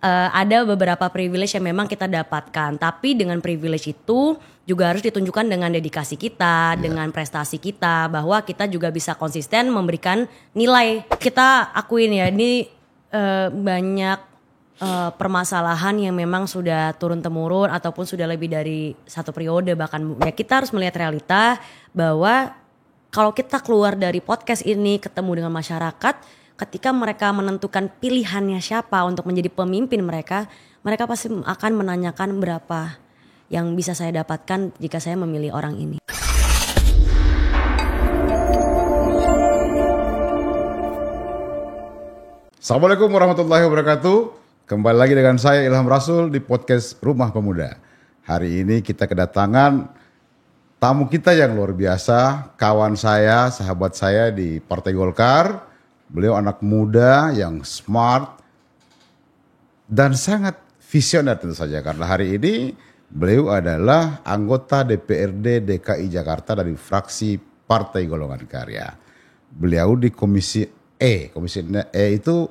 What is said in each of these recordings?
ada beberapa privilege yang memang kita dapatkan, tapi dengan privilege itu juga harus ditunjukkan dengan dedikasi kita, dengan prestasi kita, bahwa kita juga bisa konsisten memberikan nilai. Kita akuin ya, ini banyak permasalahan yang memang sudah turun temurun ataupun sudah lebih dari satu periode bahkan. Ya kita harus melihat realita bahwa kalau kita keluar dari podcast ini ketemu dengan masyarakat, ketika mereka menentukan pilihannya siapa untuk menjadi pemimpin mereka pasti akan menanyakan berapa yang bisa saya dapatkan jika saya memilih orang ini. Assalamualaikum warahmatullahi wabarakatuh. Kembali lagi dengan saya Ilham Rasul di podcast Rumah Pemuda. Hari ini kita kedatangan tamu kita yang luar biasa, kawan saya, sahabat saya di Partai Golkar. Beliau anak muda yang smart dan sangat visioner tentu saja. Karena hari ini beliau adalah anggota DPRD DKI Jakarta dari fraksi Partai Golongan Karya. Beliau di Komisi E. Komisi E itu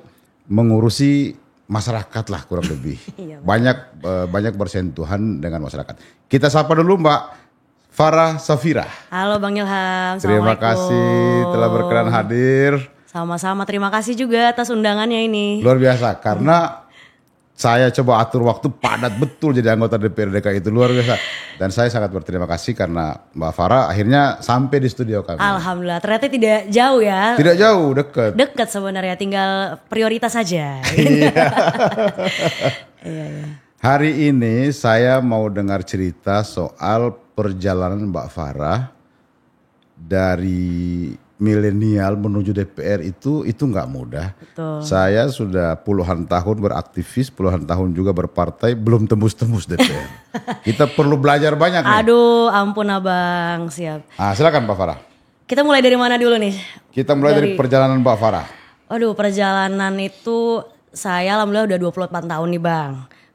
mengurusi masyarakat lah kurang lebih. Banyak bersentuhan dengan masyarakat. Kita sapa dulu Mbak Farah Safira. Halo Bang Ilham. Terima kasih telah berkenan hadir. Sama-sama, terima kasih juga atas undangannya ini. Luar biasa, karena saya coba atur waktu padat betul jadi anggota DPRD DKI itu luar biasa. Dan saya sangat berterima kasih karena Mbak Farah akhirnya sampai di studio kami. Alhamdulillah, ternyata tidak jauh ya. Tidak jauh, dekat. Dekat sebenarnya, tinggal prioritas saja. Iya. Hari ini saya mau dengar cerita soal perjalanan Mbak Farah dari milenial menuju DPR itu nggak mudah. Betul. Saya sudah puluhan tahun beraktivis, puluhan tahun juga berpartai, belum tembus-tembus DPR. Kita perlu belajar banyak nih. Aduh, ampun abang, siap. Silakan Mbak Farah. Kita mulai dari mana dulu nih? Kita mulai dari perjalanan Mbak Farah. Aduh, perjalanan itu saya alhamdulillah udah 24 tahun nih bang.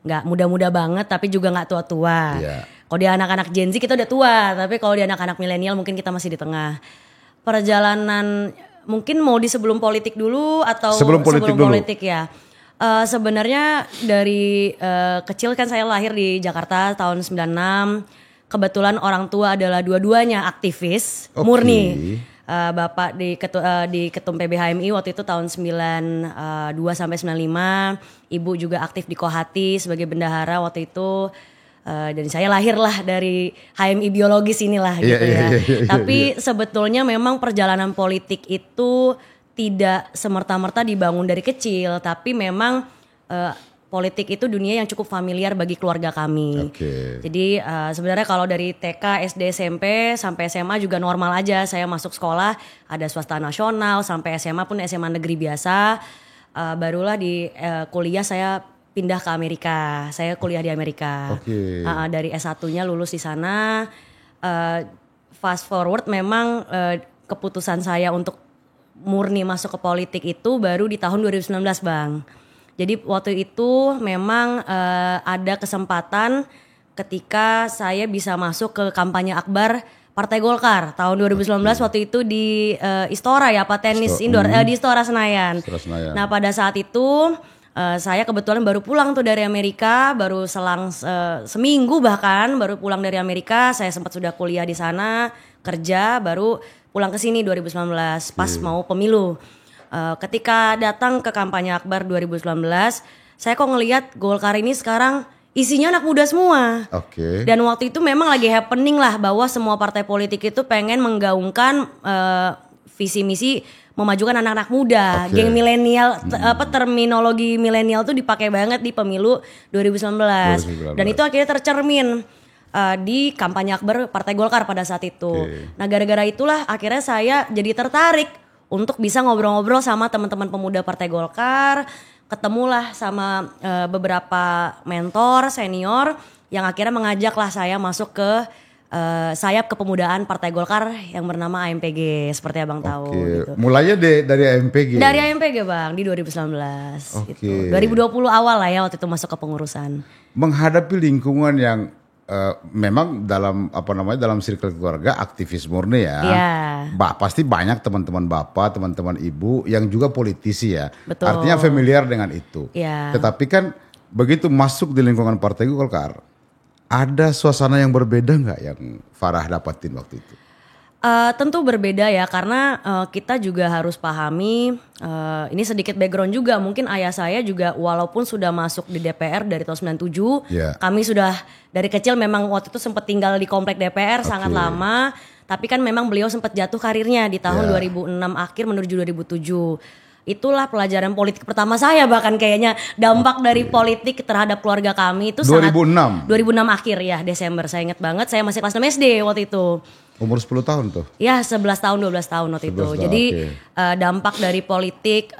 Nggak muda-muda banget tapi juga nggak tua-tua. Iya. Kalau di anak-anak Gen Z kita udah tua, tapi kalau di anak-anak milenial mungkin kita masih di tengah. Perjalanan mungkin mau di sebelum politik dulu atau sebelum politik ya. Sebenarnya dari kecil kan saya lahir di Jakarta tahun 96. Kebetulan orang tua adalah dua-duanya aktivis murni. Bapak di Ketum PBHMI waktu itu tahun 92 sampai 95. Ibu juga aktif di Kohati sebagai bendahara waktu itu. Dan saya lahirlah dari HMI biologis inilah gitu ya. Tapi sebetulnya memang perjalanan politik itu tidak semerta-merta dibangun dari kecil. Tapi memang politik itu dunia yang cukup familiar bagi keluarga kami. Jadi sebenarnya kalau dari TK, SD, SMP sampai SMA juga normal aja. Saya masuk sekolah ada swasta nasional sampai SMA pun SMA negeri biasa. Barulah di kuliah saya pindah ke Amerika. Saya kuliah di Amerika. Dari S1-nya lulus di sana. Fast forward memang keputusan saya untuk murni masuk ke politik itu baru di tahun 2019 Bang. Jadi waktu itu memang ada kesempatan ketika saya bisa masuk ke kampanye akbar Partai Golkar tahun 2019 waktu itu di Istora ya, Pak tenis indoor di Istora Senayan. Nah pada saat itu saya kebetulan baru pulang tuh dari Amerika, baru selang seminggu bahkan baru pulang dari Amerika. Saya sempat sudah kuliah di sana, kerja, baru pulang ke sini 2019 pas mau pemilu. Ketika datang ke kampanye akbar 2019, saya kok ngelihat Golkar ini sekarang isinya anak muda semua. Dan waktu itu memang lagi happening lah bahwa semua partai politik itu pengen menggaungkan visi misi memajukan anak-anak muda. Geng milenial, terminologi milenial tuh dipakai banget di pemilu 2019. Dan itu akhirnya tercermin di kampanye akbar Partai Golkar pada saat itu. Nah gara-gara itulah akhirnya saya jadi tertarik untuk bisa ngobrol-ngobrol sama teman-teman pemuda Partai Golkar. Ketemulah sama beberapa mentor senior yang akhirnya mengajaklah saya masuk ke sayap kepemudaan Partai Golkar yang bernama AMPG, seperti abang tahu. Gitu. Mulainya dari AMPG? Dari AMPG bang, di 2019. Gitu. 2020 awal lah ya waktu itu masuk ke pengurusan. Menghadapi lingkungan yang memang dalam dalam circle keluarga aktivis murni ya. Pasti banyak teman-teman bapak, teman-teman ibu yang juga politisi ya. Betul. Artinya familiar dengan itu. Yeah. Tetapi kan begitu masuk di lingkungan Partai Golkar, ada suasana yang berbeda nggak yang Farah dapatin waktu itu? Tentu berbeda ya karena kita juga harus pahami ini sedikit background juga, mungkin ayah saya juga walaupun sudah masuk di DPR dari tahun 97, kami sudah dari kecil memang waktu itu sempat tinggal di komplek DPR sangat lama, tapi kan memang beliau sempat jatuh karirnya di tahun 2006 akhir menuju 2007. Itulah pelajaran politik pertama saya, bahkan kayaknya dampak dari politik terhadap keluarga kami itu 2006 akhir ya, Desember, saya ingat banget, saya masih kelas 6 SD waktu itu. Umur 10 tahun tuh? Ya 11 tahun 12 tahun waktu itu. Jadi dampak dari politik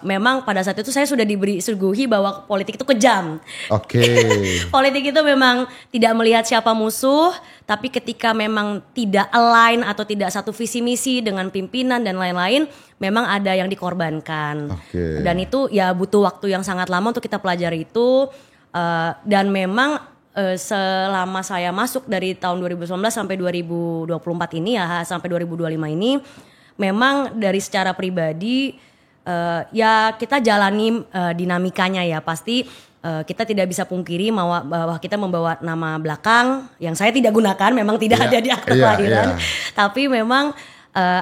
memang pada saat itu saya sudah disuguhi bahwa politik itu kejam. Politik itu memang tidak melihat siapa musuh, tapi ketika memang tidak align atau tidak satu visi misi dengan pimpinan dan lain-lain, memang ada yang dikorbankan. Dan itu ya butuh waktu yang sangat lama untuk kita pelajari itu, dan memang selama saya masuk dari tahun 2019 sampai 2024 ini ya, sampai 2025 ini, memang dari secara pribadi ya kita jalani dinamikanya ya, pasti kita tidak bisa pungkiri bahwa kita membawa nama belakang yang saya tidak gunakan, memang tidak ada di akta kelahiran, tapi memang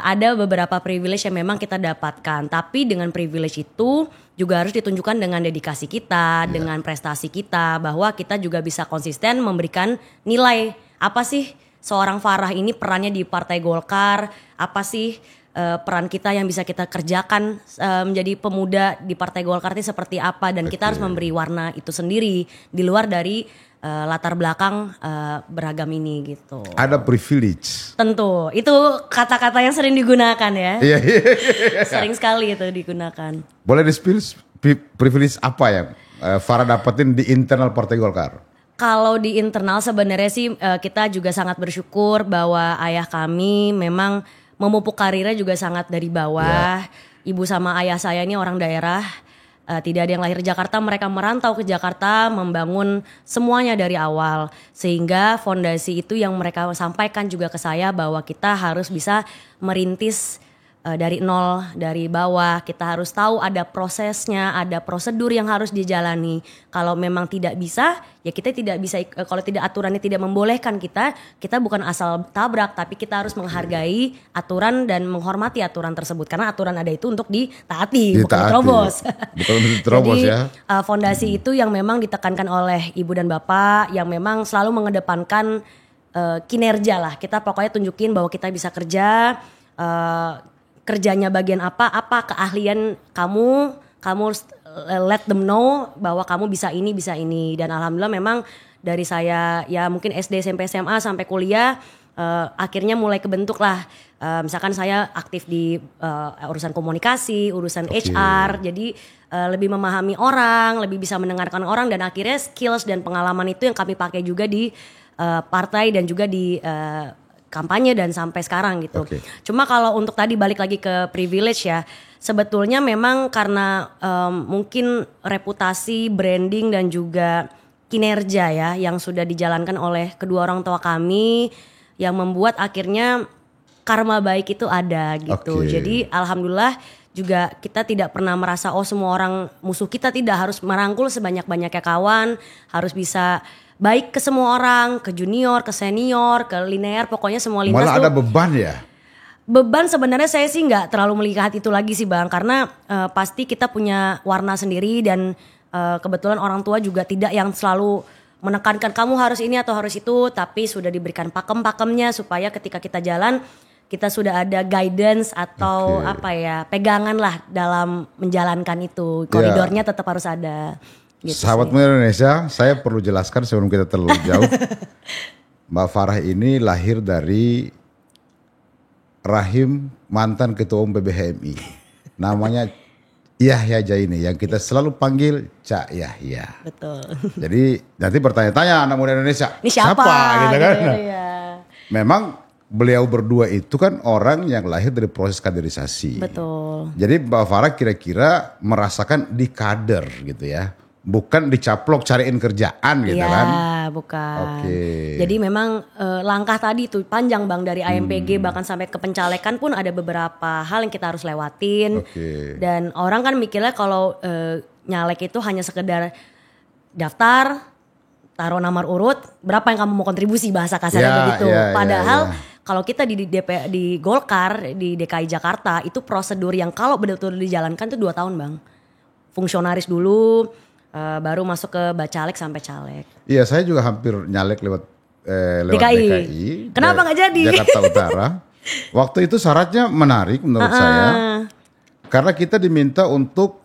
ada beberapa privilege yang memang kita dapatkan, tapi dengan privilege itu juga harus ditunjukkan dengan dedikasi kita, dengan prestasi kita, bahwa kita juga bisa konsisten memberikan nilai apa sih seorang Farah ini perannya di Partai Golkar, apa sih peran kita yang bisa kita kerjakan menjadi pemuda di Partai Golkar ini seperti apa, dan kita harus memberi warna itu sendiri di luar dari latar belakang beragam ini gitu. Ada privilege. Tentu, itu kata-kata yang sering digunakan ya. Sering sekali itu digunakan. Boleh di-spill privilege apa yang Farah dapetin di internal Partai Golkar? Kalau di internal sebenarnya sih kita juga sangat bersyukur bahwa ayah kami memang memupuk karirnya juga sangat dari bawah. Ibu sama ayah saya ini orang daerah. Tidak ada yang lahir di Jakarta, mereka merantau ke Jakarta membangun semuanya dari awal. Sehingga fondasi itu yang mereka sampaikan juga ke saya bahwa kita harus bisa merintis dari nol, dari bawah. Kita harus tahu ada prosesnya, ada prosedur yang harus dijalani. Kalau memang tidak bisa, ya kita tidak bisa, kalau tidak aturannya tidak membolehkan kita bukan asal tabrak, tapi kita harus menghargai aturan dan menghormati aturan tersebut. Karena aturan ada itu untuk ditaati. Bukan diterobos. Bukan diterobos. Jadi, ya. Fondasi itu yang memang ditekankan oleh ibu dan bapak, yang memang selalu mengedepankan kinerja lah. Kita pokoknya tunjukin bahwa kita bisa kerja, kerjanya bagian apa keahlian kamu let them know bahwa kamu bisa ini, dan alhamdulillah memang dari saya ya mungkin SD, SMP, SMA sampai kuliah akhirnya mulai kebentuk lah, misalkan saya aktif di urusan komunikasi, urusan HR, jadi lebih memahami orang, lebih bisa mendengarkan orang, dan akhirnya skills dan pengalaman itu yang kami pakai juga di partai dan juga di kampanye dan sampai sekarang gitu. Cuma kalau untuk tadi balik lagi ke privilege ya, sebetulnya memang karena mungkin reputasi, branding dan juga kinerja ya yang sudah dijalankan oleh kedua orang tua kami yang membuat akhirnya karma baik itu ada gitu. Jadi alhamdulillah juga kita tidak pernah merasa semua orang musuh kita, tidak, harus merangkul sebanyak-banyaknya kawan, harus bisa baik ke semua orang, ke junior, ke senior, ke linear, pokoknya semua lintas. Malah ada beban ya? Beban sebenarnya saya sih nggak terlalu melihat itu lagi sih Bang, karena pasti kita punya warna sendiri, dan kebetulan orang tua juga tidak yang selalu menekankan kamu harus ini atau harus itu, tapi sudah diberikan pakem-pakemnya supaya ketika kita jalan kita sudah ada guidance atau pegangan lah dalam menjalankan itu, koridornya tetap harus ada. Gitu. Sahabat Muda Indonesia, saya perlu jelaskan sebelum kita terlalu jauh. Mbak Farah ini lahir dari rahim mantan ketua umum PBHMI. Namanya Yahya Jaini, yang kita selalu panggil Cak Yahya. Betul. Jadi nanti bertanya-tanya anak muda Indonesia, ini siapa gitu kan? Ya. Memang beliau berdua itu kan orang yang lahir dari proses kaderisasi. Betul. Jadi Mbak Farah kira-kira merasakan di kader gitu ya. Bukan dicaplok cariin kerjaan gitu kan? Iya, bukan. Jadi memang langkah tadi itu panjang Bang, dari AMPG bahkan sampai ke pencalekan pun ada beberapa hal yang kita harus lewatin. Dan orang kan mikirnya kalau nyalek itu hanya sekedar daftar, taruh nomor urut, berapa yang kamu mau kontribusi, bahasa kasarnya begitu. Padahal kalau kita di Golkar di DKI Jakarta itu prosedur yang kalau betul-betul dijalankan itu 2 tahun Bang. Fungsionaris dulu, baru masuk ke bacalek sampai caleg. Iya, saya juga hampir nyalek lewat DKI. Kenapa nggak jadi? Jakarta Utara. Waktu itu syaratnya menarik menurut saya, karena kita diminta untuk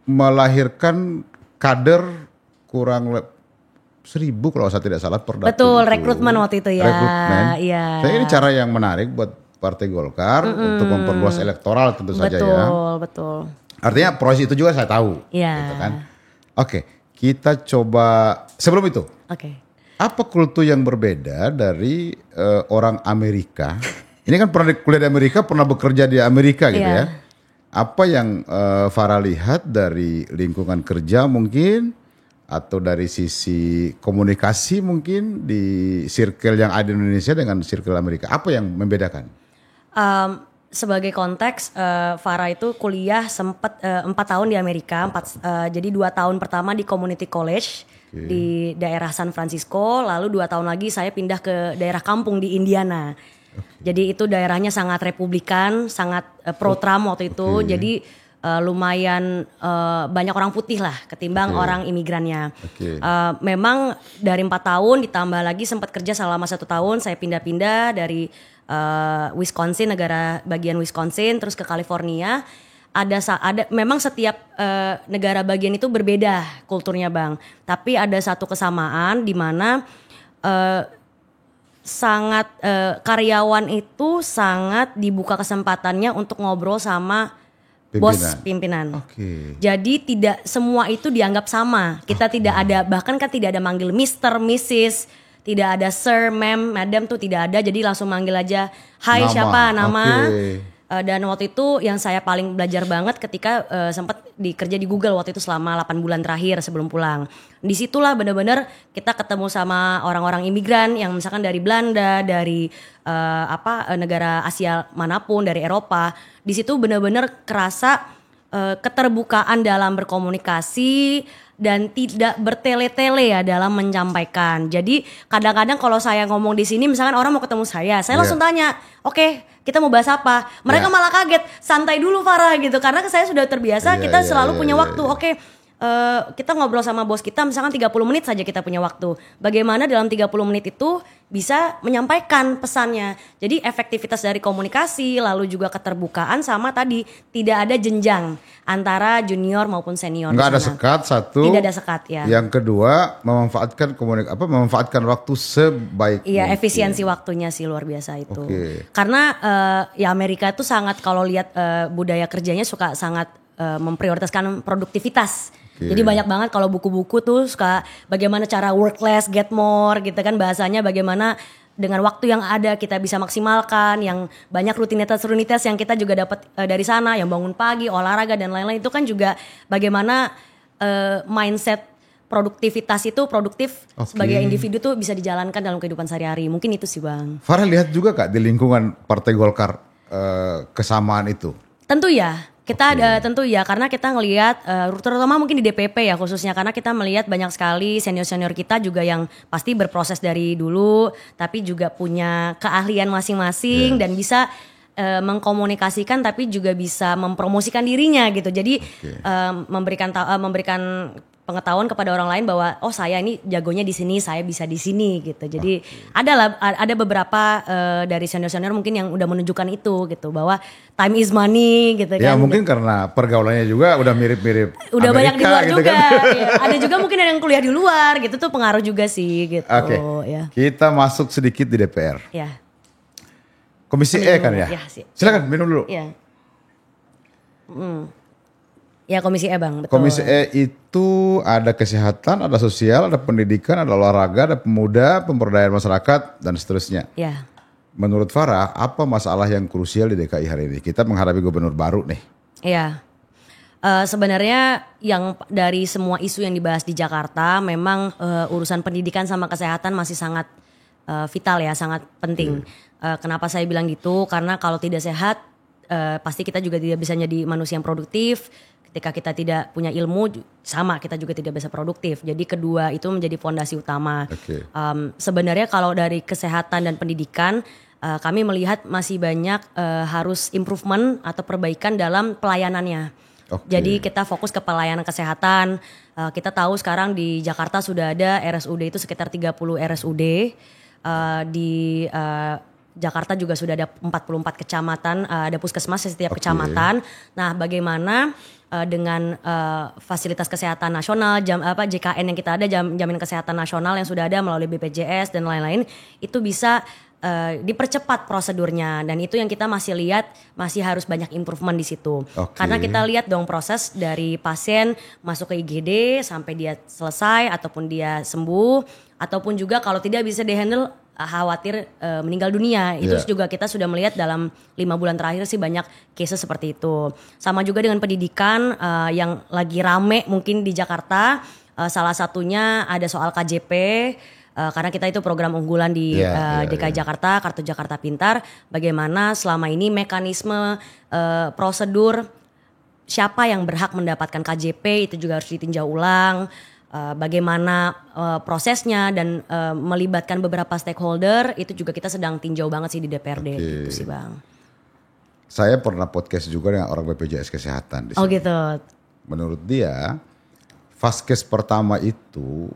melahirkan kader kurang 1.000 kalau saya tidak salah per dapil. Betul, rekrutmen waktu itu ya. Rekrutmen. Iya. Saya ini cara yang menarik buat Partai Golkar untuk memperluas elektoral tentu saja ya. Betul. Artinya proses itu juga saya tahu. Iya. Gitu kan. Oke, kita coba sebelum itu. Oke. Apa kultur yang berbeda dari orang Amerika? Ini kan pernah kuliah di Amerika, pernah bekerja di Amerika gitu ya. Apa yang Farah lihat dari lingkungan kerja mungkin, atau dari sisi komunikasi mungkin di circle yang ada di Indonesia dengan circle Amerika? Apa yang membedakan? Sebagai konteks, Farah itu kuliah sempat 4 tahun di Amerika, jadi 2 tahun pertama di community college di daerah San Francisco, lalu 2 tahun lagi saya pindah ke daerah kampung di Indiana. Jadi itu daerahnya sangat republikan, sangat pro-Trump waktu itu. Jadi lumayan banyak orang putih lah ketimbang orang imigrannya. Memang dari 4 tahun ditambah lagi sempat kerja selama 1 tahun, saya pindah-pindah dari Wisconsin, negara bagian Wisconsin, terus ke California. Ada memang setiap negara bagian itu berbeda kulturnya Bang. Tapi ada satu kesamaan di mana sangat karyawan itu sangat dibuka kesempatannya untuk ngobrol sama bos pimpinan. Jadi tidak semua itu dianggap sama. Kita tidak ada, bahkan kan tidak ada manggil Mr, Mrs, tidak ada Sir, Ma'am, Madam tuh tidak ada. Jadi langsung manggil aja Hai siapa nama. Dan waktu itu yang saya paling belajar banget ketika sempat dikerja di Google waktu itu selama 8 bulan terakhir sebelum pulang. Disitulah benar-benar kita ketemu sama orang-orang imigran yang misalkan dari Belanda, dari negara Asia manapun, dari Eropa. Di situ benar-benar kerasa keterbukaan dalam berkomunikasi dan tidak bertele-tele ya dalam menyampaikan. Jadi kadang-kadang kalau saya ngomong di sini misalkan orang mau ketemu saya langsung tanya, oke, kita mau bahas apa? Mereka malah kaget, santai dulu Farah gitu. Karena saya sudah terbiasa, kita selalu punya waktu. Oke, kita ngobrol sama bos kita misalkan 30 menit saja kita punya waktu. Bagaimana dalam 30 menit itu bisa menyampaikan pesannya. Jadi efektivitas dari komunikasi, lalu juga keterbukaan sama tadi tidak ada jenjang antara junior maupun senior. Nggak ada sekat satu. Tidak ada sekat ya. Yang kedua memanfaatkan waktu sebaik mungkin. Iya, efisiensi waktunya sih luar biasa itu. Karena ya Amerika itu sangat kalau lihat budaya kerjanya suka sangat memprioritaskan produktivitas. Jadi banyak banget kalau buku-buku tuh suka bagaimana cara work less, get more gitu kan bahasanya, bagaimana dengan waktu yang ada kita bisa maksimalkan, yang banyak rutinitas yang kita juga dapat dari sana, yang bangun pagi, olahraga dan lain-lain itu kan juga bagaimana mindset produktivitas itu produktif sebagai individu tuh bisa dijalankan dalam kehidupan sehari-hari. Mungkin itu sih Bang. Farah lihat juga Kak di lingkungan Partai Golkar kesamaan itu? Tentu ya. Kita ada tentu ya karena kita ngelihat terutama mungkin di DPP ya khususnya karena kita melihat banyak sekali senior-senior kita juga yang pasti berproses dari dulu tapi juga punya keahlian masing-masing dan bisa mengkomunikasikan tapi juga bisa mempromosikan dirinya gitu. Jadi memberikan pengetahuan kepada orang lain bahwa oh saya ini jagonya di sini, saya bisa di sini gitu. Jadi ada beberapa dari senior-senior mungkin yang udah menunjukkan itu gitu bahwa time is money gitu kan. Ya mungkin karena pergaulannya juga udah mirip-mirip udah Amerika, banyak di luar gitu juga. Kan? Ya. Ada juga mungkin yang kuliah di luar gitu tuh pengaruh juga sih gitu. Ya. Kita masuk sedikit di DPR. Ya. Komisi E kan ya? Silakan minum dulu. Ya. Ya Komisi E Bang, betul. Komisi E itu ada kesehatan, ada sosial, ada pendidikan, ada olahraga, ada pemuda, pemberdayaan masyarakat, dan seterusnya. Ya. Menurut Farah, apa masalah yang krusial di DKI hari ini? Kita menghadapi gubernur baru nih. Iya. Sebenarnya yang dari semua isu yang dibahas di Jakarta, memang urusan pendidikan sama kesehatan masih sangat vital ya, sangat penting. Kenapa saya bilang gitu? Karena kalau tidak sehat, pasti kita juga tidak bisa jadi manusia yang produktif. Ketika kita tidak punya ilmu, sama kita juga tidak bisa produktif. Jadi kedua itu menjadi fondasi utama. Oke. Sebenarnya kalau dari kesehatan dan pendidikan, kami melihat masih banyak harus improvement atau perbaikan dalam pelayanannya. Oke. Jadi kita fokus ke pelayanan kesehatan. Kita tahu sekarang di Jakarta sudah ada RSUD itu sekitar 30 RSUD. Di Jakarta juga sudah ada 44 kecamatan, ada puskesmas di setiap kecamatan. Nah, bagaimana dengan fasilitas kesehatan nasional, JKN yang kita ada, jaminan kesehatan nasional yang sudah ada melalui BPJS dan lain-lain, itu bisa dipercepat prosedurnya, dan itu yang kita masih lihat masih harus banyak improvement di situ. Karena kita lihat dong proses dari pasien masuk ke IGD sampai dia selesai ataupun dia sembuh, ataupun juga kalau tidak bisa dihandle khawatir meninggal dunia. Itu juga kita sudah melihat dalam 5 bulan terakhir sih banyak cases seperti itu. Sama juga dengan pendidikan yang lagi rame mungkin di Jakarta, salah satunya ada soal KJP. Karena kita itu program unggulan di DKI Jakarta, Kartu Jakarta Pintar. Bagaimana selama ini mekanisme prosedur siapa yang berhak mendapatkan KJP itu juga harus ditinjau ulang. Bagaimana prosesnya dan melibatkan beberapa stakeholder itu juga kita sedang tinjau banget sih di DPRD gitu sih Bang. Saya pernah podcast juga dengan orang BPJS Kesehatan di sini. Oh gitu. Menurut dia, vaskes pertama itu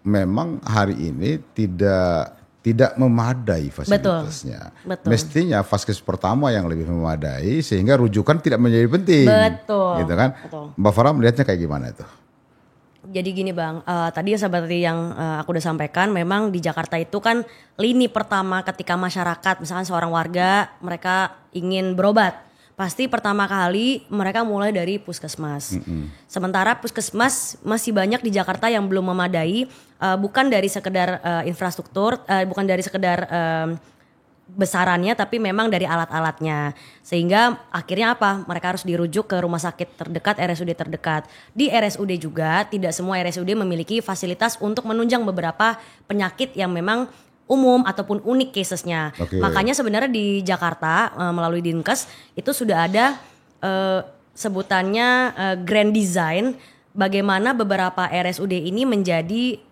memang hari ini tidak memadai fasilitasnya. Betul. Mestinya vaskes pertama yang lebih memadai sehingga rujukan tidak menjadi penting. Betul. Gitu kan? Betul. Mbak Farah melihatnya kayak gimana itu? Jadi gini Bang, tadi seperti yang aku udah sampaikan, memang di Jakarta itu kan lini pertama ketika masyarakat, misalkan seorang warga, mereka ingin berobat. Pasti pertama kali mereka mulai dari puskesmas. Sementara puskesmas masih banyak di Jakarta yang belum memadai, bukan dari sekedar infrastruktur, bukan dari sekedar besarannya, tapi memang dari alat-alatnya. Sehingga akhirnya apa? Mereka harus dirujuk ke rumah sakit terdekat, RSUD terdekat. Di RSUD juga tidak semua RSUD memiliki fasilitas untuk menunjang beberapa penyakit yang memang umum ataupun unik casesnya. Makanya sebenarnya di Jakarta melalui Dinkes itu sudah ada sebutannya grand design bagaimana beberapa RSUD ini menjadi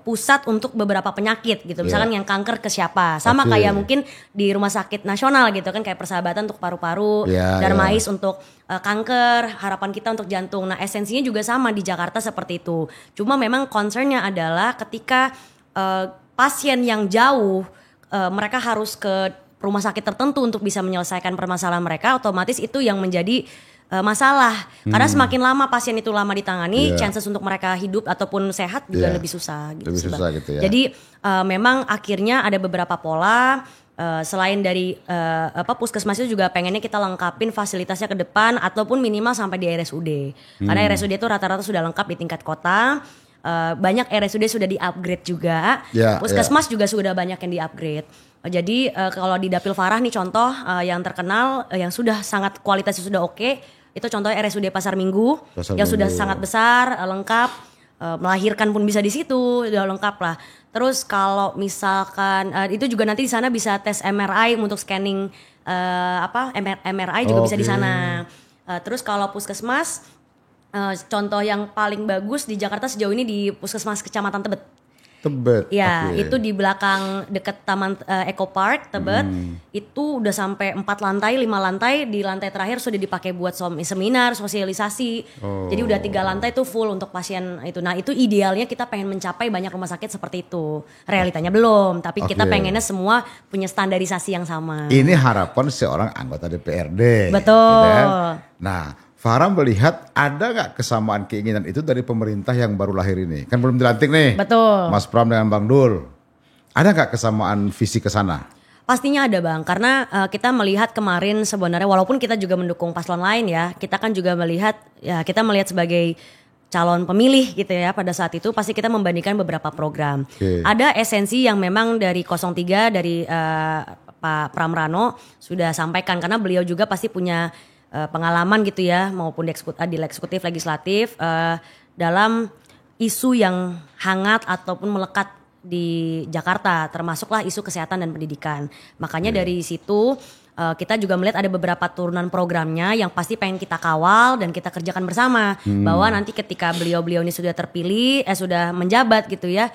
pusat untuk beberapa penyakit gitu. Misalkan yang kanker ke siapa. Sama kayak mungkin di rumah sakit nasional gitu kan, kayak Persahabatan untuk paru-paru, Darmais untuk kanker, Harapan Kita untuk jantung. Nah, esensinya juga sama di Jakarta seperti itu. Cuma memang concernnya adalah ketika pasien yang jauh mereka harus ke rumah sakit tertentu untuk bisa menyelesaikan permasalahan mereka, otomatis itu yang menjadi masalah. Karena semakin lama pasien itu lama ditangani, chances untuk mereka hidup ataupun sehat juga lebih susah gitu. Lebih susah gitu ya. Jadi memang akhirnya ada beberapa pola. Selain dari puskesmas itu juga pengennya kita lengkapin fasilitasnya ke depan ataupun minimal sampai di RSUD. Karena RSUD itu rata-rata sudah lengkap di tingkat kota. Banyak RSUD sudah di-upgrade juga. Puskesmas juga sudah banyak yang di-upgrade. Jadi kalau di Dapil Farah nih contoh yang terkenal yang sudah sangat kualitasnya sudah oke, itu contohnya RSUD Pasar Minggu yang sudah sangat besar, lengkap, melahirkan pun bisa di situ, udah lengkap lah. Terus kalau misalkan itu juga nanti di sana bisa tes MRI untuk scanning MRI juga bisa di sana. Terus kalau puskesmas, contoh yang paling bagus di Jakarta sejauh ini di Puskesmas Kecamatan Tebet. Ya, itu di belakang deket Taman Eco Park Tebet. Itu udah sampai 4 lantai, 5 lantai. Di lantai terakhir sudah dipakai buat seminar, sosialisasi. Jadi udah 3 lantai tuh full untuk pasien itu. Nah, itu idealnya kita pengen mencapai banyak rumah sakit seperti itu. Realitanya belum, tapi kita pengennya semua punya standarisasi yang sama. Ini harapan seorang anggota DPRD. Betul. Gitu. Nah, Farah melihat ada gak kesamaan keinginan itu dari pemerintah yang baru lahir ini? Kan belum dilantik nih. Betul. Mas Pram dengan Bang Dul. Ada gak kesamaan visi ke sana? Pastinya ada Bang, karena kita melihat kemarin sebenarnya walaupun kita juga mendukung paslon lain ya, kita kan juga melihat, ya kita melihat sebagai calon pemilih gitu ya, pada saat itu pasti kita membandingkan beberapa program. Ada esensi yang memang dari 03 dari Pak Pram Rano sudah sampaikan, karena beliau juga pasti punya pengalaman gitu ya, maupun di eksekutif legislatif dalam isu yang hangat ataupun melekat di Jakarta, termasuklah isu kesehatan dan pendidikan. Makanya dari situ kita juga melihat ada beberapa turunan programnya yang pasti pengen kita kawal dan kita kerjakan bersama. Bahwa nanti ketika beliau-beliau ini sudah terpilih, sudah menjabat gitu ya,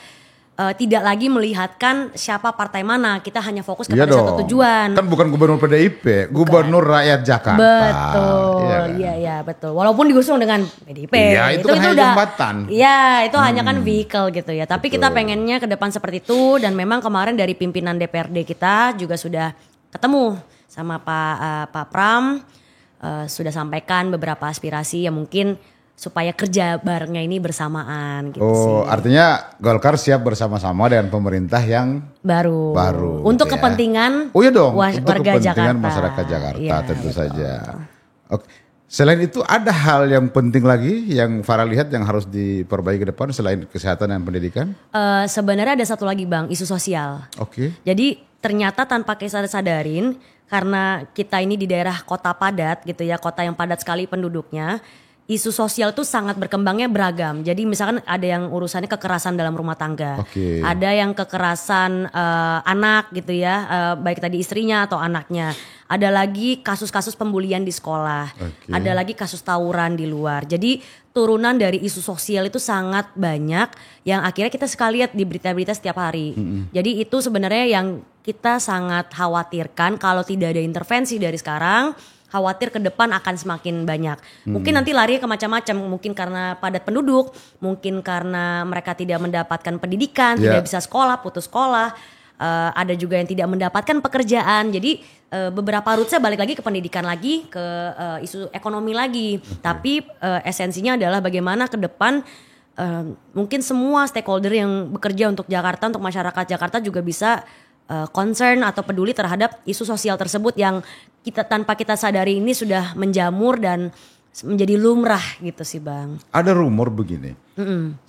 tidak lagi melihatkan siapa partai mana, kita hanya fokus kepada satu tujuan. Kan bukan gubernur PDIP, gubernur rakyat Jakarta. Betul, iya betul. Walaupun digusung dengan PDIP, itu kan hanya jembatan. Iya, itu hanya kan vehicle gitu ya. Tapi kita pengennya ke depan seperti itu, dan memang kemarin dari pimpinan DPRD kita juga sudah ketemu sama Pak Pram, sudah sampaikan beberapa aspirasi yang mungkin supaya kerja barengnya ini bersamaan gitu sih. Artinya Golkar siap bersama-sama dengan pemerintah yang baru untuk gitu kepentingan untuk warga kepentingan Jakarta. Masyarakat Jakarta tentu betul. saja. Oke. Selain itu ada hal yang penting lagi yang Farah lihat yang harus diperbaiki ke depan selain kesehatan dan pendidikan? Sebenarnya ada satu lagi Bang, isu sosial. Oke. Jadi ternyata tanpa kita sadarin, karena kita ini di daerah kota padat gitu ya, kota yang padat sekali penduduknya, isu sosial itu sangat berkembangnya beragam. Jadi misalkan ada yang urusannya kekerasan dalam rumah tangga, ada yang kekerasan anak gitu ya, baik tadi istrinya atau anaknya. Ada lagi kasus-kasus pembulian di sekolah, ada lagi kasus tawuran di luar. Jadi turunan dari isu sosial itu sangat banyak yang akhirnya kita suka lihat di berita-berita setiap hari. Jadi itu sebenarnya yang kita sangat khawatirkan kalau tidak ada intervensi dari sekarang. Khawatir ke depan akan semakin banyak. Mungkin nanti lari ke macam-macam, mungkin karena padat penduduk, mungkin karena mereka tidak mendapatkan pendidikan, tidak bisa sekolah, putus sekolah. Ada juga yang tidak mendapatkan pekerjaan. Jadi beberapa rootsnya balik lagi ke pendidikan lagi, ke isu ekonomi lagi. Tapi esensinya adalah bagaimana ke depan mungkin semua stakeholder yang bekerja untuk Jakarta, untuk masyarakat Jakarta juga bisa concern atau peduli terhadap isu sosial tersebut yang kita tanpa kita sadari ini sudah menjamur dan menjadi lumrah gitu sih Bang. Ada rumor begini,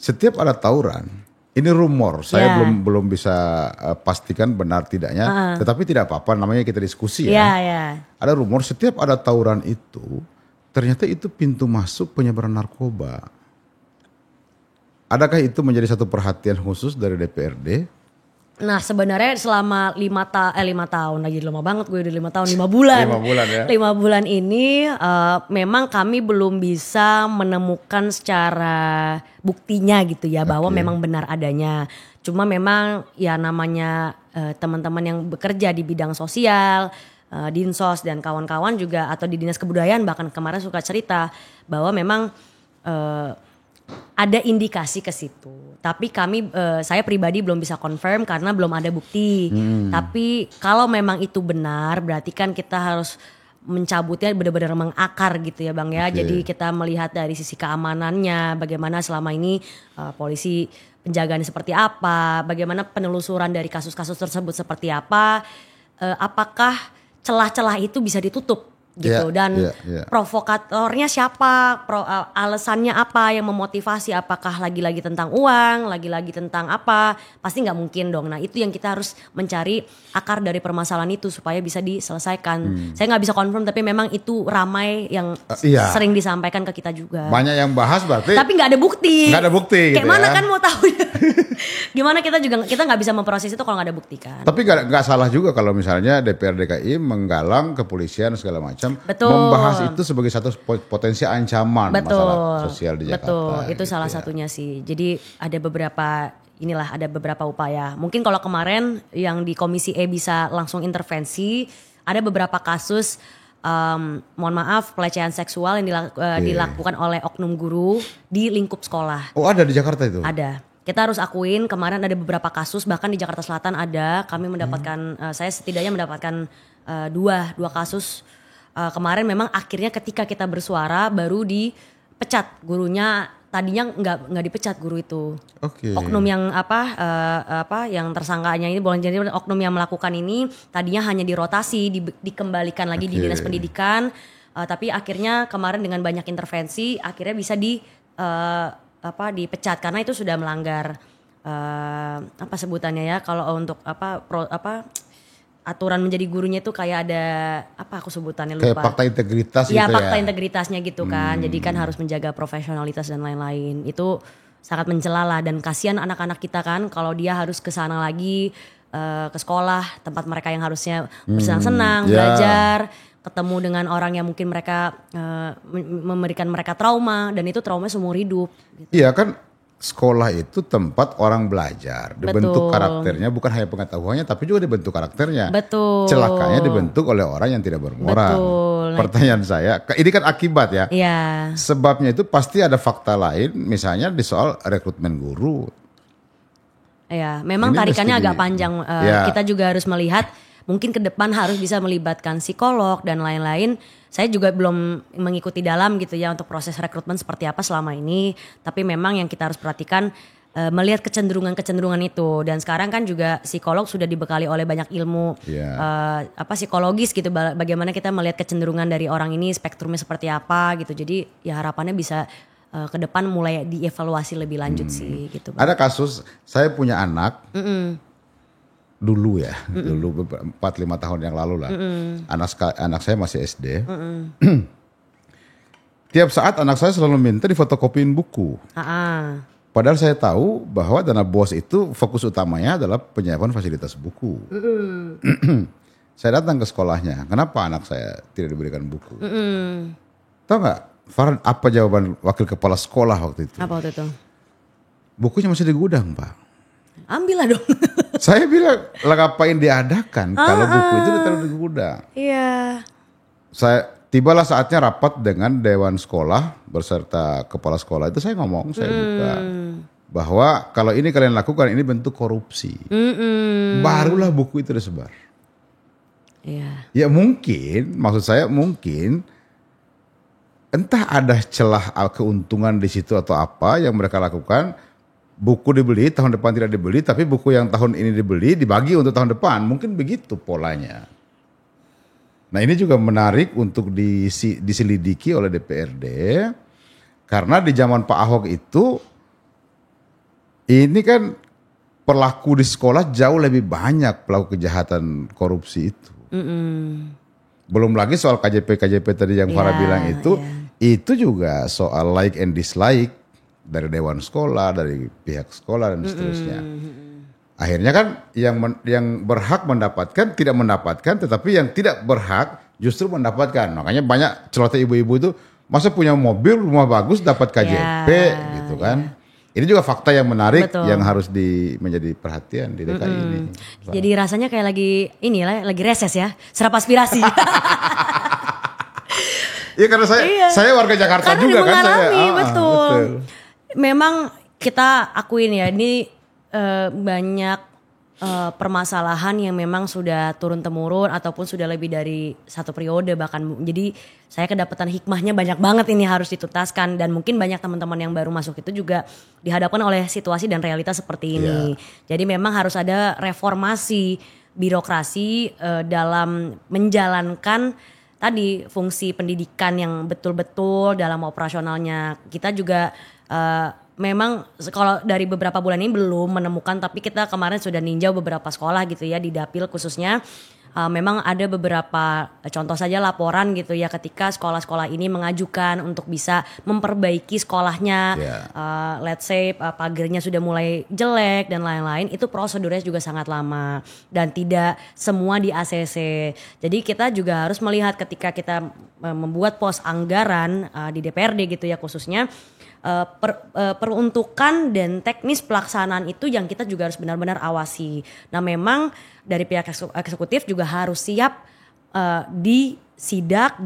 setiap ada tawuran, ini rumor, saya belum bisa pastikan benar tidaknya, tetapi tidak apa-apa, namanya kita diskusi ya. Ada rumor setiap ada tawuran itu, ternyata itu pintu masuk penyebaran narkoba. Adakah itu menjadi satu perhatian khusus dari DPRD? Nah sebenarnya selama 5 tahun lagi lama banget gue udah 5 tahun 5 bulan. 5 bulan ya. 5 bulan ini memang kami belum bisa menemukan secara buktinya gitu ya bahwa memang benar adanya. Cuma memang ya namanya teman-teman yang bekerja di bidang sosial, Dinsos dan kawan-kawan juga atau di Dinas Kebudayaan bahkan kemarin suka cerita bahwa memang ada indikasi ke situ, tapi saya pribadi belum bisa confirm karena belum ada bukti. Tapi kalau memang itu benar, berarti kan kita harus mencabutnya benar-benar mengakar gitu ya Bang ya. Jadi kita melihat dari sisi keamanannya, bagaimana selama ini polisi penjagaannya seperti apa, bagaimana penelusuran dari kasus-kasus tersebut seperti apa, apakah celah-celah itu bisa ditutup. Gitu dan provokatornya siapa, alasannya apa yang memotivasi, apakah lagi-lagi tentang uang, lagi-lagi tentang apa, pasti nggak mungkin dong. Nah itu yang kita harus mencari akar dari permasalahan itu supaya bisa diselesaikan. Saya nggak bisa confirm tapi memang itu ramai yang sering disampaikan ke kita juga. Banyak yang bahas berarti. Tapi nggak ada bukti. Nggak ada bukti. Kayak mana kan mau tahu? Gimana kita nggak bisa memproses itu kalau nggak ada bukti kan. Tapi nggak salah juga kalau misalnya DPR DKI menggalang kepolisian segala macam. Betul. Membahas itu sebagai satu potensi ancaman masalah sosial di Jakarta. Betul, itu gitu salah satunya sih. Jadi ada beberapa upaya. Mungkin kalau kemarin yang di Komisi E bisa langsung intervensi, ada beberapa kasus mohon maaf pelecehan seksual yang dilakukan oleh oknum guru di lingkup sekolah. Oh ada di Jakarta itu? Ada. Kita harus akuin kemarin ada beberapa kasus, bahkan di Jakarta Selatan ada. Kami mendapatkan, saya setidaknya mendapatkan dua kasus. Kemarin memang akhirnya ketika kita bersuara baru dipecat gurunya. Tadinya nggak dipecat guru itu. Oknum yang yang tersangkanya ini boleh jadi oknum yang melakukan ini tadinya hanya dirotasi, dikembalikan lagi di Dinas Pendidikan. Tapi akhirnya kemarin dengan banyak intervensi akhirnya bisa dipecat karena itu sudah melanggar apa sebutannya ya kalau untuk aturan menjadi gurunya itu kayak ada apa aku sebutannya lupa. Kayak fakta integritas gitu ya. Iya, fakta integritasnya gitu kan. Jadi kan harus menjaga profesionalitas dan lain-lain. Itu sangat mencela lah dan kasihan anak-anak kita kan kalau dia harus ke sana lagi ke sekolah, tempat mereka yang harusnya bersenang-senang, belajar, ketemu dengan orang yang mungkin mereka memberikan mereka trauma, dan itu trauma seumur hidup. Gitu. Iya kan, sekolah itu tempat orang belajar, dibentuk karakternya, bukan hanya pengetahuannya tapi juga dibentuk karakternya. Betul. Celakanya dibentuk oleh orang yang tidak bermoral. Betul. Pertanyaan saya, ini kan akibat ya. Iya. Sebabnya itu pasti ada fakta lain, misalnya di soal rekrutmen guru. Ya, memang Ini tarikannya mesti agak panjang. Kita juga harus melihat, mungkin ke depan harus bisa melibatkan psikolog dan lain-lain. Saya juga belum mengikuti dalam gitu ya untuk proses rekrutmen seperti apa selama ini. Tapi memang yang kita harus perhatikan, melihat kecenderungan-kecenderungan itu. Dan sekarang kan juga psikolog sudah dibekali oleh banyak ilmu psikologis gitu. Bagaimana kita melihat kecenderungan dari orang ini, spektrumnya seperti apa gitu. Jadi ya harapannya bisa ke depan mulai dievaluasi lebih lanjut sih gitu. Ada kasus, saya punya anak dulu ya, dulu 4-5 tahun yang lalu lah. Anak saya masih SD. Tiap saat anak saya selalu minta difotokopiin buku. Padahal saya tahu bahwa dana BOS itu fokus utamanya adalah penyiapan fasilitas buku. Saya datang ke sekolahnya, kenapa anak saya tidak diberikan buku? Tahu nggak, Farhan, apa jawaban wakil kepala sekolah waktu itu? Apa waktu itu? Bukunya masih di gudang, Pak. Ambillah dong. Saya bilang, lah ngapain diadakan kalau buku itu ditaruh di gudang? Iya. Tibalah saatnya rapat dengan dewan sekolah beserta kepala sekolah itu, saya ngomong, saya buka bahwa kalau ini kalian lakukan ini bentuk korupsi. Barulah buku itu disebar. Iya. Ya mungkin, maksud saya mungkin entah ada celah keuntungan di situ atau apa yang mereka lakukan. Buku dibeli, tahun depan tidak dibeli, tapi buku yang tahun ini dibeli dibagi untuk tahun depan. Mungkin begitu polanya. Nah ini juga menarik untuk diselidiki oleh DPRD. Karena di zaman Pak Ahok itu, ini kan pelaku di sekolah jauh lebih banyak pelaku kejahatan korupsi itu. Belum lagi soal KJP tadi yang Farah bilang itu juga soal like and dislike dari dewan sekolah, dari pihak sekolah dan seterusnya. Akhirnya kan yang berhak mendapatkan tidak mendapatkan, tetapi yang tidak berhak justru mendapatkan. Makanya banyak celoteh ibu-ibu itu masa punya mobil, rumah bagus dapat KJP gitu kan. Ini juga fakta yang menarik. Betul. Yang harus menjadi perhatian di DKI ini. Jadi rasanya kayak lagi reses ya, serap aspirasi. Iya karena saya warga Jakarta karena juga kan saya. Betul. Memang kita akuin ya, ini banyak permasalahan yang memang sudah turun temurun ataupun sudah lebih dari satu periode bahkan. Jadi saya kedapatan hikmahnya banyak banget ini harus dituntaskan, dan mungkin banyak teman-teman yang baru masuk itu juga dihadapkan oleh situasi dan realitas seperti ini. Jadi memang harus ada reformasi birokrasi dalam menjalankan tadi fungsi pendidikan yang betul-betul dalam operasionalnya. Kita juga memang kalau dari beberapa bulan ini belum menemukan, tapi kita kemarin sudah ninjau beberapa sekolah gitu ya di Dapil khususnya. Memang ada beberapa contoh saja laporan gitu ya ketika sekolah-sekolah ini mengajukan untuk bisa memperbaiki sekolahnya. Let's say pagernya sudah mulai jelek dan lain-lain, itu prosedurnya juga sangat lama dan tidak semua di ACC. Jadi kita juga harus melihat ketika kita membuat pos anggaran di DPRD gitu ya khususnya, peruntukan dan teknis pelaksanaan itu yang kita juga harus benar-benar awasi. Nah memang dari pihak eksekutif juga harus siap disidak,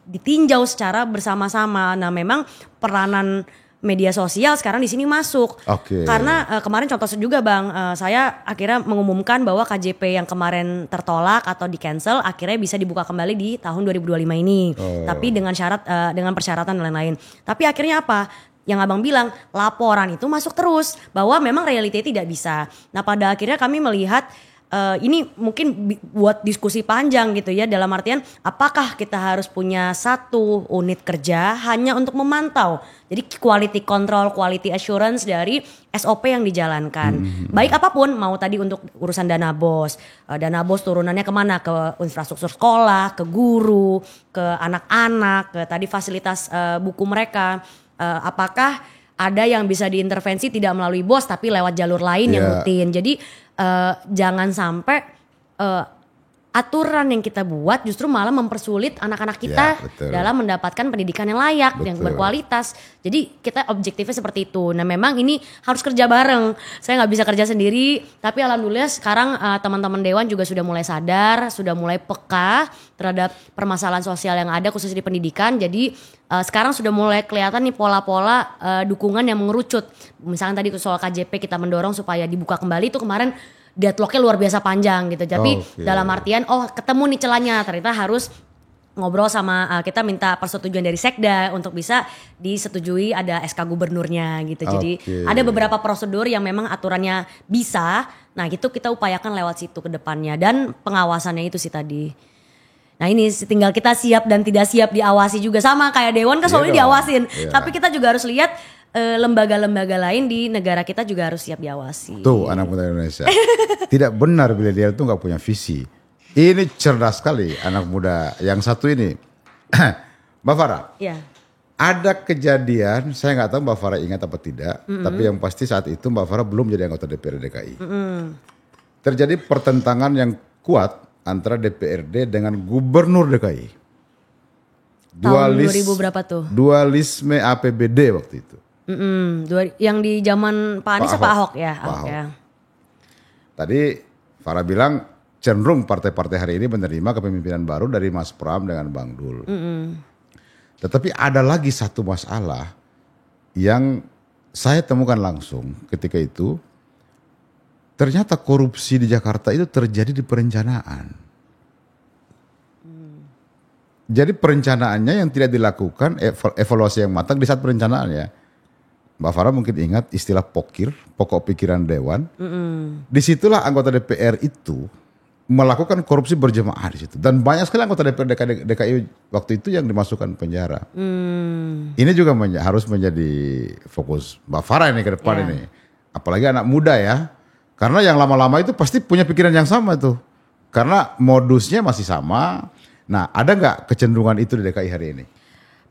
ditinjau secara bersama-sama. Nah memang peranan media sosial sekarang di sini masuk. Karena kemarin contoh juga Bang, saya akhirnya mengumumkan bahwa KJP yang kemarin tertolak atau di cancel akhirnya bisa dibuka kembali di tahun 2025 ini. Tapi dengan syarat, dengan persyaratan dan lain-lain. Tapi akhirnya apa? Yang Abang bilang, laporan itu masuk terus bahwa memang realitinya tidak bisa. Nah pada akhirnya kami melihat ini mungkin buat diskusi panjang gitu ya, dalam artian apakah kita harus punya satu unit kerja hanya untuk memantau. Jadi quality control, quality assurance dari SOP yang dijalankan. Baik apapun, mau tadi untuk urusan dana BOS. Dana BOS turunannya kemana? Ke infrastruktur sekolah, ke guru, ke anak-anak, ke tadi fasilitas buku mereka. Apakah ada yang bisa diintervensi tidak melalui bos tapi lewat jalur lain yang rutin. Jadi jangan sampai aturan yang kita buat justru malah mempersulit anak-anak kita dalam mendapatkan pendidikan yang layak, yang berkualitas. Jadi kita objektifnya seperti itu. Nah memang ini harus kerja bareng. Saya nggak bisa kerja sendiri, tapi alhamdulillah sekarang teman-teman Dewan juga sudah mulai sadar, sudah mulai peka terhadap permasalahan sosial yang ada khususnya di pendidikan. Jadi sekarang sudah mulai kelihatan nih pola-pola dukungan yang mengerucut. Misalnya tadi soal KJP kita mendorong supaya dibuka kembali, itu kemarin deadlocknya luar biasa panjang gitu. Tapi dalam artian ketemu nih celahnya, ternyata harus ngobrol sama kita minta persetujuan dari Sekda untuk bisa disetujui ada SK gubernurnya gitu. Jadi ada beberapa prosedur yang memang aturannya bisa. Nah gitu kita upayakan lewat situ ke depannya, dan pengawasannya itu sih tadi. Nah ini tinggal kita siap dan tidak siap diawasi juga, sama kayak Dewan kan soalnya diawasin. Tapi kita juga harus lihat lembaga-lembaga lain di negara kita juga harus siap diawasi. Tuh anak muda Indonesia. Tidak benar bila dia itu gak punya visi. Ini cerdas sekali anak muda yang satu ini. Mbak Farah. Iya. Ada kejadian, saya gak tahu Mbak Farah ingat apa tidak. Tapi yang pasti saat itu Mbak Farah belum jadi anggota DPRD DKI. Terjadi pertentangan yang kuat antara DPRD dengan Gubernur DKI. Tahun 2000 berapa tuh? Dualisme APBD waktu itu. Yang di zaman Pak Anies Pak Ahok ya? Pak Ahok. Ya. Tadi Farah bilang cenderung partai-partai hari ini menerima kepemimpinan baru dari Mas Pram dengan Bang Dul. Tetapi ada lagi satu masalah yang saya temukan langsung ketika itu. Ternyata korupsi di Jakarta itu terjadi di perencanaan. Jadi perencanaannya yang tidak dilakukan, evaluasi yang matang di saat perencanaan ya. Mbak Farah mungkin ingat istilah pokir, pokok pikiran Dewan. Disitulah anggota DPR itu melakukan korupsi berjemaah di situ. Dan banyak sekali anggota DPR DKI waktu itu yang dimasukkan penjara. Ini juga harus menjadi fokus Mbak Farah ini ke depan ini. Apalagi anak muda ya. Karena yang lama-lama itu pasti punya pikiran yang sama tuh. Karena modusnya masih sama. Nah ada nggak kecenderungan itu di DKI hari ini?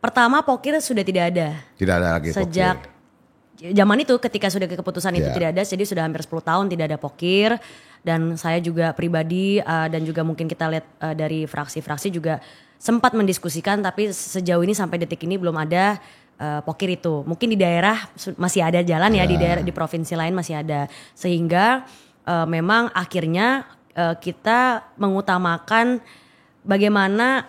Pertama pokir sudah tidak ada. Tidak ada lagi sejak pokir. Zaman itu ketika sudah keputusan itu tidak ada, jadi sudah hampir 10 tahun tidak ada pokir. Dan saya juga pribadi dan juga mungkin kita lihat dari fraksi-fraksi juga sempat mendiskusikan, tapi sejauh ini sampai detik ini belum ada pokir itu. Mungkin di daerah masih ada jalan ya, di daerah di provinsi lain masih ada. Sehingga memang akhirnya kita mengutamakan bagaimana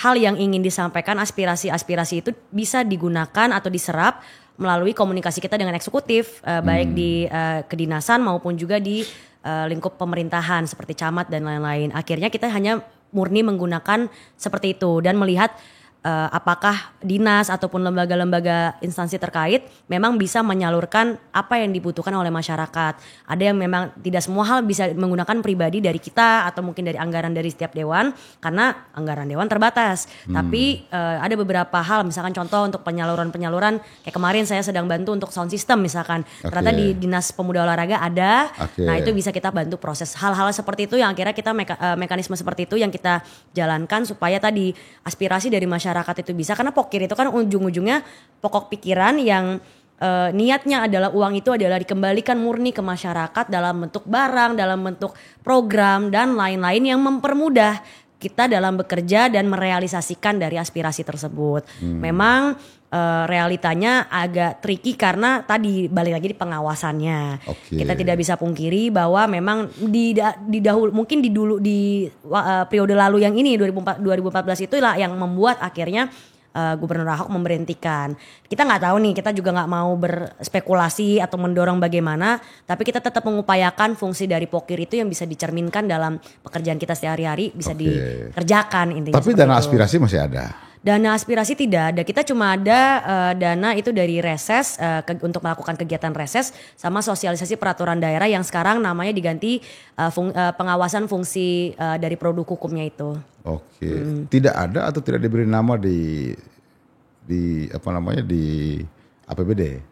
hal yang ingin disampaikan, aspirasi-aspirasi itu bisa digunakan atau diserap melalui komunikasi kita dengan eksekutif, baik di kedinasan maupun juga di lingkup pemerintahan seperti camat dan lain-lain. Akhirnya kita hanya murni menggunakan seperti itu dan melihat apakah dinas ataupun lembaga-lembaga instansi terkait memang bisa menyalurkan apa yang dibutuhkan oleh masyarakat. Ada yang memang tidak semua hal bisa menggunakan pribadi dari kita atau mungkin dari anggaran dari setiap dewan karena anggaran dewan terbatas. Tapi ada beberapa hal, misalkan contoh untuk penyaluran-penyaluran kayak kemarin saya sedang bantu untuk sound system misalkan. Ternyata di Dinas Pemuda Olahraga ada. Nah itu bisa kita bantu proses hal-hal seperti itu yang akhirnya kita mekanisme seperti itu yang kita jalankan supaya tadi aspirasi dari masyarakat itu bisa, karena pokir itu kan ujung-ujungnya pokok pikiran yang niatnya adalah uang itu adalah dikembalikan murni ke masyarakat dalam bentuk barang, dalam bentuk program dan lain-lain yang mempermudah kita dalam bekerja dan merealisasikan dari aspirasi tersebut. Memang realitanya agak tricky karena tadi balik lagi di pengawasannya. Kita tidak bisa pungkiri bahwa memang di dahulu mungkin di periode lalu yang ini 2014 itulah yang membuat akhirnya Gubernur Ahok memberhentikan. Kita nggak tahu nih, kita juga nggak mau berspekulasi atau mendorong bagaimana, tapi kita tetap mengupayakan fungsi dari pokir itu yang bisa dicerminkan dalam pekerjaan kita sehari-hari bisa dikerjakan intinya. Tapi dana aspirasi masih ada. Dana aspirasi tidak ada, kita cuma ada dana itu dari reses untuk melakukan kegiatan reses sama sosialisasi peraturan daerah yang sekarang namanya diganti pengawasan fungsi dari produk hukumnya itu. Tidak ada atau tidak diberi nama di apa namanya di APBD?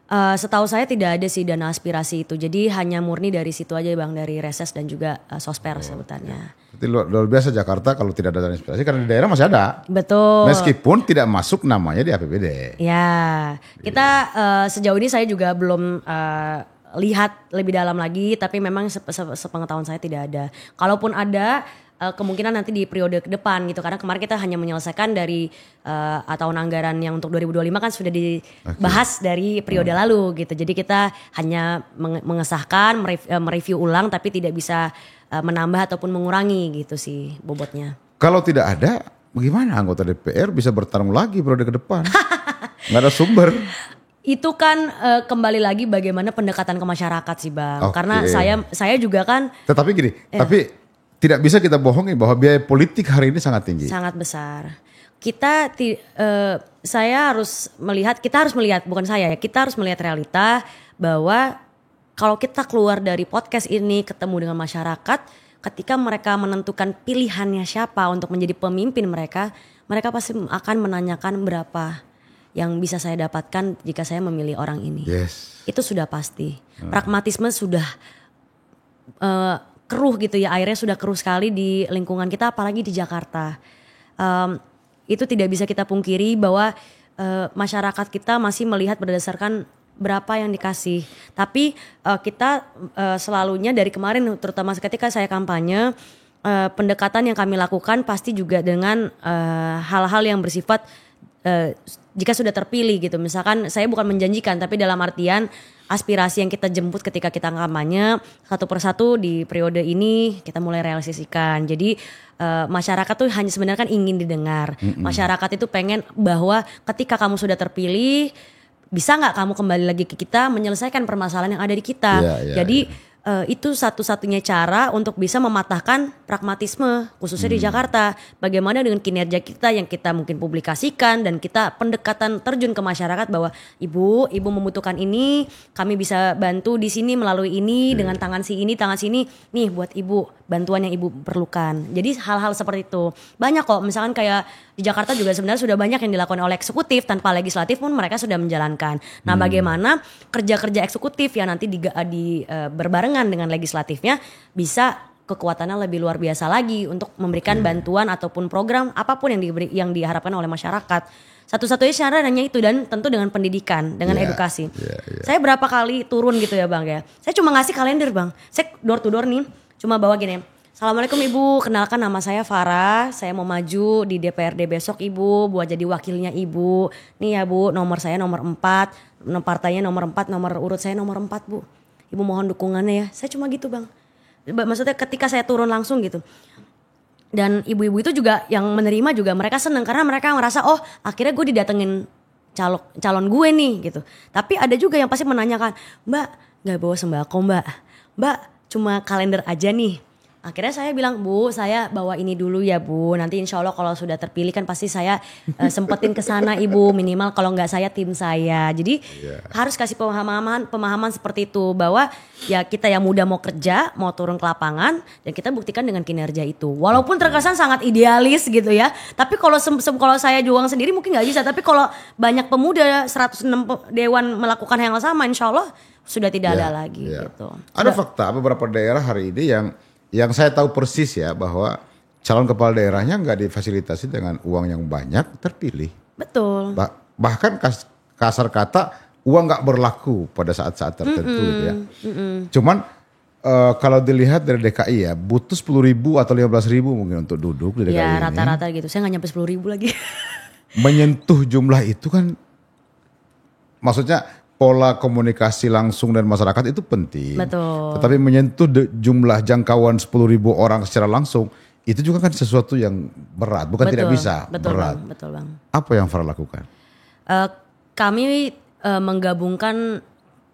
Setahu saya tidak ada sih dana aspirasi itu. Jadi hanya murni dari situ aja Bang, dari reses dan juga sosper sebutannya. Berarti luar biasa Jakarta kalau tidak ada dana aspirasi karena di daerah masih ada. Betul. Meskipun tidak masuk namanya di APBD. Ya, kita sejauh ini saya juga belum lihat lebih dalam lagi, tapi memang sepengetahuan saya tidak ada. Kalaupun ada, kemungkinan nanti di periode ke depan gitu, karena kemarin kita hanya menyelesaikan dari tahun anggaran yang untuk 2025 kan sudah dibahas dari periode lalu gitu. Jadi kita hanya mengesahkan, mereview ulang, tapi tidak bisa menambah ataupun mengurangi gitu sih bobotnya. Kalau tidak ada, bagaimana anggota DPR bisa bertarung lagi periode ke depan? Nggak ada sumber. Itu kan kembali lagi bagaimana pendekatan ke masyarakat sih Bang. Okay. Karena saya juga kan. Tetapi gini, tapi tidak bisa kita bohongi bahwa biaya politik hari ini sangat tinggi. Sangat besar. Saya harus melihat, bukan saya ya, kita harus melihat realita bahwa kalau kita keluar dari podcast ini ketemu dengan masyarakat, ketika mereka menentukan pilihannya siapa untuk menjadi pemimpin mereka pasti akan menanyakan berapa yang bisa saya dapatkan jika saya memilih orang ini. Yes. Itu sudah pasti. Pragmatisme sudah keruh gitu ya, airnya sudah keruh sekali di lingkungan kita, apalagi di Jakarta. Itu tidak bisa kita pungkiri bahwa masyarakat kita masih melihat berdasarkan berapa yang dikasih. Tapi kita selalunya dari kemarin, terutama ketika saya kampanye, pendekatan yang kami lakukan pasti juga dengan hal-hal yang bersifat jika sudah terpilih gitu. Misalkan saya bukan menjanjikan, tapi dalam artian aspirasi yang kita jemput ketika kita kampanye satu persatu di periode ini kita mulai realisasikan. Jadi masyarakat tuh hanya sebenarnya kan ingin didengar. Masyarakat itu pengen bahwa ketika kamu sudah terpilih, bisa nggak kamu kembali lagi ke kita menyelesaikan permasalahan yang ada di kita. Jadi itu satu-satunya cara untuk bisa mematahkan pragmatisme khususnya di Jakarta. Bagaimana dengan kinerja kita yang kita mungkin publikasikan dan kita pendekatan terjun ke masyarakat bahwa ibu membutuhkan ini, kami bisa bantu di sini melalui ini dengan tangan sini, nih buat ibu bantuan yang ibu perlukan. Jadi hal-hal seperti itu banyak kok. Misalkan kayak di Jakarta juga sebenarnya sudah banyak yang dilakukan oleh eksekutif, tanpa legislatif pun mereka sudah menjalankan. Nah, bagaimana kerja-kerja eksekutif yang nanti berbarengan dengan legislatifnya bisa kekuatannya lebih luar biasa lagi untuk memberikan bantuan ataupun program apapun yang diharapkan oleh masyarakat. Satu-satunya cara hanya itu, dan tentu dengan pendidikan, dengan edukasi. Saya berapa kali turun gitu ya Bang ya. Saya cuma ngasih kalender Bang. Saya door to door nih, cuma bawa gini. Assalamualaikum Ibu, kenalkan nama saya Farah, saya mau maju di DPRD besok Ibu, buat jadi wakilnya Ibu. Nih ya Bu, nomor saya nomor 4, partainya nomor 4, nomor urut saya nomor 4 Bu. Ibu mohon dukungannya ya. Saya cuma gitu Bang. Maksudnya ketika saya turun langsung gitu. Dan ibu-ibu itu juga yang menerima juga mereka senang karena mereka ngerasa oh akhirnya gue didatengin calon gue nih gitu. Tapi ada juga yang pasti menanyakan, Mbak gak bawa sembako Mbak cuma kalender aja nih. Akhirnya saya bilang, Bu, saya bawa ini dulu ya Bu. Nanti insya Allah kalau sudah terpilih kan pasti saya sempetin ke sana Ibu. Minimal kalau nggak saya tim saya. Jadi harus kasih pemahaman seperti itu bahwa ya kita yang muda mau kerja, mau turun ke lapangan dan kita buktikan dengan kinerja itu. Walaupun terkesan sangat idealis gitu ya. Tapi kalau kalau saya juang sendiri mungkin nggak bisa. Tapi kalau banyak pemuda 106 dewan melakukan hal yang sama, insya Allah sudah tidak ada lagi gitu. Ada fakta beberapa daerah hari ini yang saya tahu persis ya bahwa calon kepala daerahnya nggak difasilitasi dengan uang yang banyak terpilih. Betul. Bahkan kasar kata uang nggak berlaku pada saat-saat tertentu gitu ya. Cuman kalau dilihat dari DKI ya butuh 10.000 atau 15.000 mungkin untuk duduk di DKI ya, ini. Rata-rata gitu. Saya nggak nyampe 10.000 lagi. Menyentuh jumlah itu kan maksudnya pola komunikasi langsung dan masyarakat itu penting. Betul. Tetapi menyentuh jumlah jangkauan 10.000 orang secara langsung itu juga kan sesuatu yang berat, bukan tidak bisa, berat. Betul Bang. Apa yang Farah lakukan? Kami menggabungkan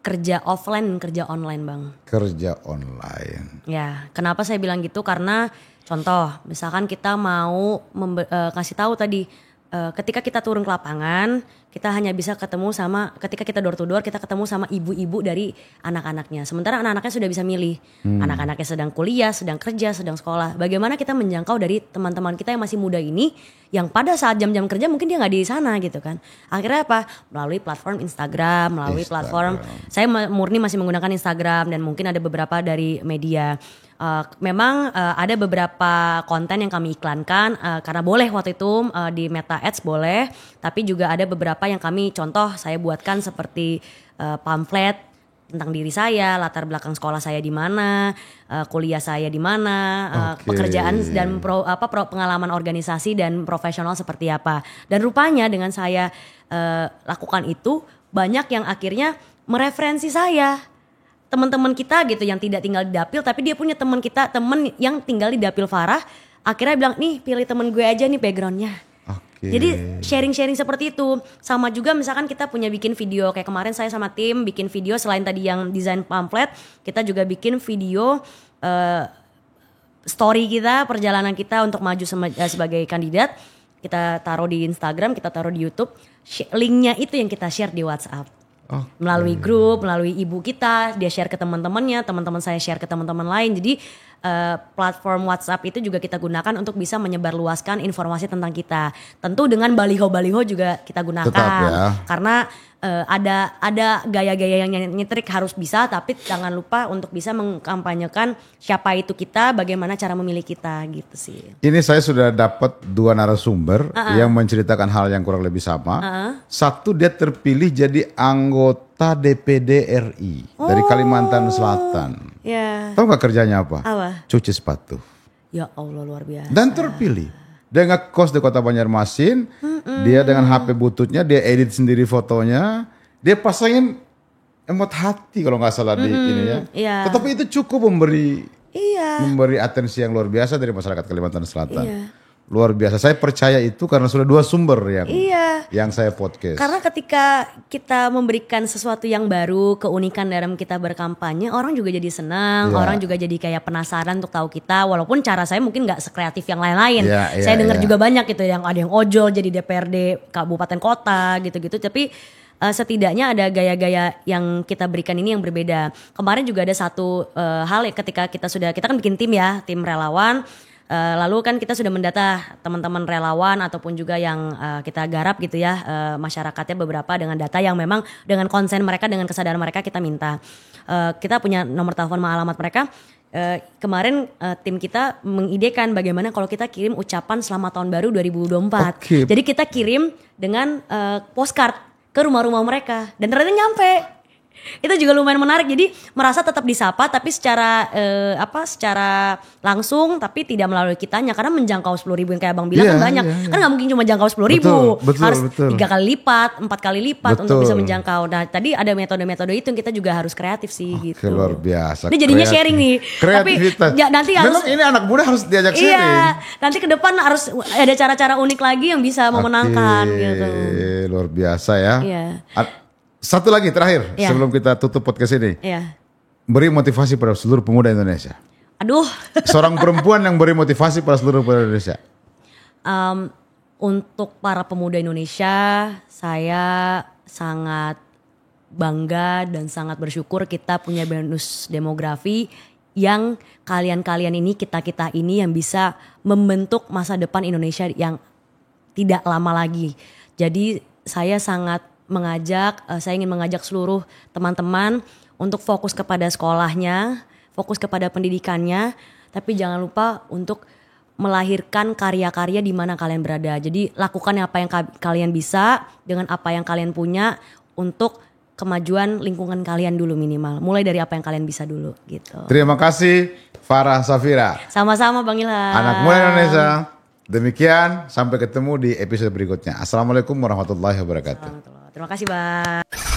kerja offline dan kerja online Bang. Kerja online. Ya, kenapa saya bilang gitu? Karena contoh, misalkan kita mau kasih tahu tadi, ketika kita turun ke lapangan, kita hanya bisa ketemu sama, ketika kita door to door, kita ketemu sama ibu-ibu dari anak-anaknya. Sementara anak-anaknya sudah bisa milih. Anak-anaknya sedang kuliah, sedang kerja, sedang sekolah. Bagaimana kita menjangkau dari teman-teman kita yang masih muda ini, yang pada saat jam-jam kerja mungkin dia nggak di sana gitu kan. Akhirnya apa? Melalui platform Instagram, platform, saya murni masih menggunakan Instagram dan mungkin ada beberapa dari media. Memang ada beberapa konten yang kami iklankan karena boleh waktu itu di Meta Ads boleh, tapi juga ada beberapa yang kami contoh saya buatkan seperti pamflet tentang diri saya, latar belakang sekolah saya di mana, kuliah saya di mana, pekerjaan dan pengalaman organisasi dan profesional seperti apa. Dan rupanya dengan saya lakukan itu banyak yang akhirnya mereferensi saya. Teman-teman kita gitu yang tidak tinggal di Dapil tapi dia punya teman yang tinggal di Dapil Farah, akhirnya bilang nih pilih temen gue aja nih backgroundnya. Jadi sharing-sharing seperti itu. Sama juga misalkan kita punya bikin video, kayak kemarin saya sama tim bikin video selain tadi yang desain pamflet, kita juga bikin video story kita, perjalanan kita untuk maju sebagai kandidat. Kita taruh di Instagram, kita taruh di YouTube, linknya itu yang kita share di WhatsApp. Melalui grup, melalui ibu kita, dia share ke teman-temannya, teman-teman saya share ke teman-teman lain. Jadi platform WhatsApp itu juga kita gunakan untuk bisa menyebarluaskan informasi tentang kita. Tentu dengan baliho-baliho juga kita gunakan. Tetap ya. Karena ada gaya-gaya yang nyetrik harus bisa, tapi jangan lupa untuk bisa mengkampanyekan siapa itu kita, bagaimana cara memilih kita gitu sih. Ini saya sudah dapat 2 narasumber yang menceritakan hal yang kurang lebih sama. Satu, dia terpilih jadi anggota DPD RI dari Kalimantan Selatan. Tahu gak kerjanya apa? Cuci sepatu. Ya Allah, luar biasa. Dan terpilih. Dia ngekos di Kota Banjarmasin, dia dengan HP bututnya, dia edit sendiri fotonya, dia pasangin emot hati kalau nggak salah di ini ya. Iya. Tetapi itu cukup memberi atensi yang luar biasa dari masyarakat Kalimantan Selatan. Iya. Luar biasa, saya percaya itu karena sudah 2 sumber yang saya podcast. Karena ketika kita memberikan sesuatu yang baru, keunikan dalam kita berkampanye, orang juga jadi senang, orang juga jadi kayak penasaran untuk tahu kita. Walaupun cara saya mungkin nggak sekreatif yang lain-lain. Saya dengar juga banyak gitu, yang ada yang ojol jadi DPRD kabupaten kota gitu-gitu. Tapi setidaknya ada gaya-gaya yang kita berikan ini yang berbeda. Kemarin juga ada satu hal ketika kita kan bikin tim relawan. Lalu kan kita sudah mendata teman-teman relawan ataupun juga yang kita garap gitu ya, masyarakatnya beberapa dengan data yang memang dengan konsen mereka, dengan kesadaran mereka kita minta. Kita punya nomor telepon sama alamat mereka. Kemarin tim kita mengidekan bagaimana kalau kita kirim ucapan selamat tahun baru 2024. Jadi kita kirim dengan postcard ke rumah-rumah mereka dan ternyata nyampe. Itu juga lumayan menarik, jadi merasa tetap disapa tapi secara langsung, tapi tidak melalui kitanya karena menjangkau 10.000 yang kayak Bang bilang kan banyak. Kan gak mungkin cuma jangkau 10.000, harus 3 kali lipat, 4 kali lipat untuk bisa menjangkau. Nah tadi ada metode-metode itu yang kita juga harus kreatif sih gitu. Luar biasa. Ini jadinya sharing nih. Kreativitas. Tapi nanti harus, ini anak muda harus diajak sharing. Iya, nanti ke depan harus ada cara-cara unik lagi yang bisa memenangkan gitu. Luar biasa ya. Iya. Satu lagi terakhir sebelum kita tutup podcast ini. Beri motivasi pada seluruh pemuda Indonesia. Aduh. Seorang perempuan yang beri motivasi pada seluruh pemuda Indonesia. Untuk para pemuda Indonesia, saya sangat bangga dan sangat bersyukur kita punya bonus demografi yang kalian-kalian ini, kita-kita ini yang bisa membentuk masa depan Indonesia yang tidak lama lagi. Jadi saya ingin mengajak seluruh teman-teman untuk fokus kepada sekolahnya, fokus kepada pendidikannya, tapi jangan lupa untuk melahirkan karya-karya di mana kalian berada. Jadi lakukan apa yang kalian bisa dengan apa yang kalian punya untuk kemajuan lingkungan kalian dulu minimal. Mulai dari apa yang kalian bisa dulu gitu. Terima kasih Farah Safira. Sama-sama Bang Ilham. Anak muda Indonesia. Demikian, sampai ketemu di episode berikutnya. Assalamualaikum warahmatullahi wabarakatuh. Terima kasih Bang.